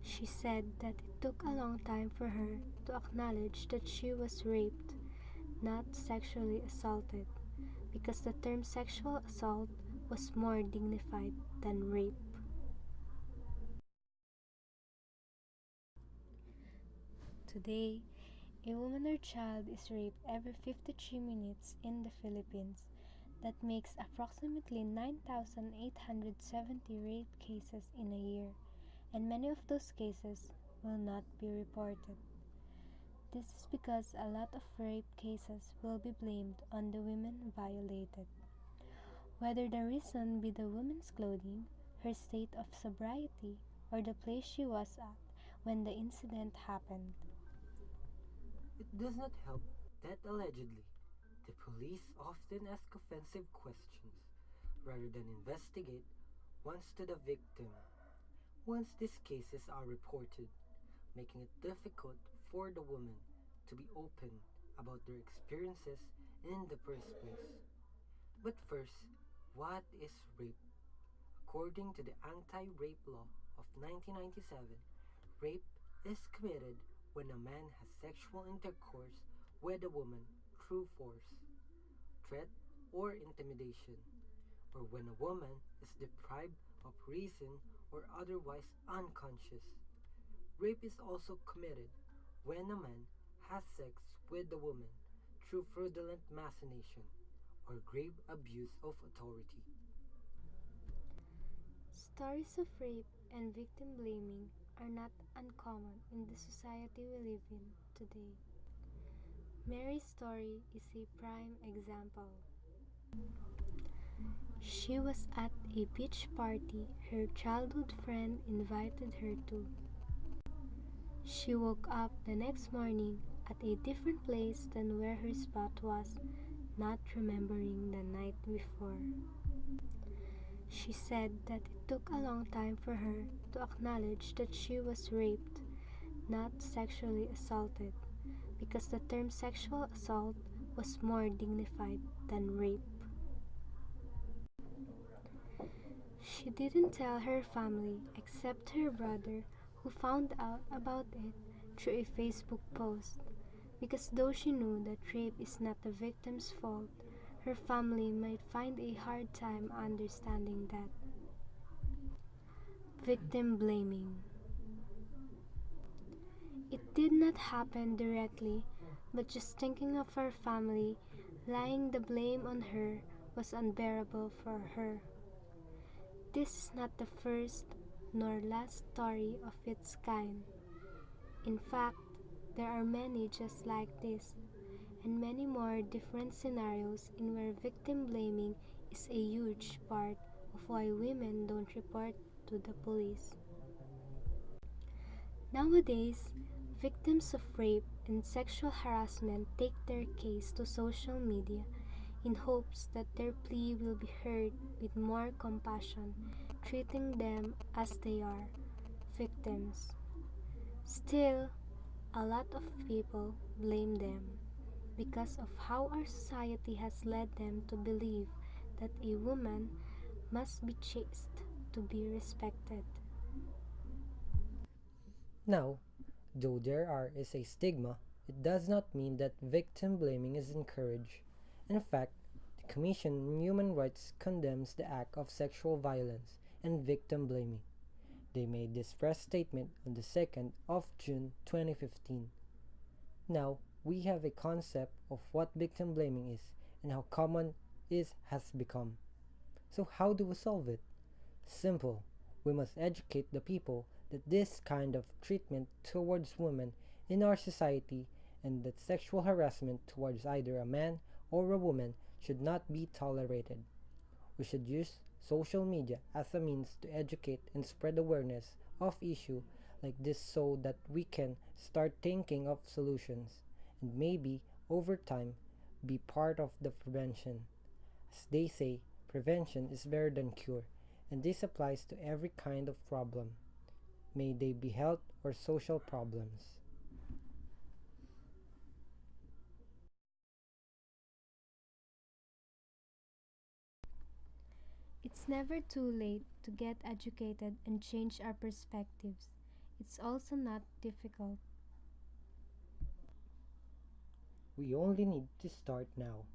She said that it took a long time for her to acknowledge that she was raped, not sexually assaulted, because the term sexual assault was more dignified than rape. Today, a woman or child is raped every 53 minutes in the Philippines. That makes approximately 9,870 rape cases in a year, and many of those cases will not be reported. This is because a lot of rape cases will be blamed on the women violated, whether the reason be the woman's clothing, her state of sobriety, or the place she was at when the incident happened. It does not help that allegedly the police often ask offensive questions rather than investigate once to the victim. Once these cases are reported, making it difficult for the woman to be open about their experiences in the first place. But first, what is rape? According to the Anti-Rape Law of 1997, rape is committed when a man has sexual intercourse with a woman through force, threat, or intimidation, or when a woman is deprived of reason or otherwise unconscious. Rape is also committed when a man has sex with a woman through fraudulent machination or grave abuse of authority. Stories of rape and victim blaming are not uncommon in the society we live in today. Mary's story is a prime example. She was at a beach party her childhood friend invited her to. She woke up the next morning at a different place than where her spot was, not remembering the night before. She said that it took a long time for her to acknowledge that she was raped, not sexually assaulted, because the term sexual assault was more dignified than rape. She didn't tell her family except her brother, who found out about it through a Facebook post, because though she knew that rape is not the victim's fault, her family might find a hard time understanding that. Victim blaming. It did not happen directly, but just thinking of her family laying the blame on her was unbearable for her. This is not the first nor last story of its kind. In fact, there are many just like this, and many more different scenarios in where victim blaming is a huge part of why women don't report to the police. Nowadays, victims of rape and sexual harassment take their case to social media in hopes that their plea will be heard with more compassion, treating them as they are, victims. Still, a lot of people blame them because of how our society has led them to believe that a woman must be chaste to be respected. Now, though is a stigma, it does not mean that victim blaming is encouraged. In fact, the Commission on Human Rights condemns the act of sexual violence and victim blaming. They made this press statement on the 2nd of June 2015. Now, we have a concept of what victim blaming is and how common it has become. So how do we solve it? Simple. We must educate the people that this kind of treatment towards women in our society and that sexual harassment towards either a man or a woman should not be tolerated. We should use social media as a means to educate and spread awareness of issues like this so that we can start thinking of solutions and maybe over time be part of the prevention. As they say, prevention is better than cure, and this applies to every kind of problem, may they be health or social problems. It's never too late to get educated and change our perspectives. It's also not difficult. We only need to start now.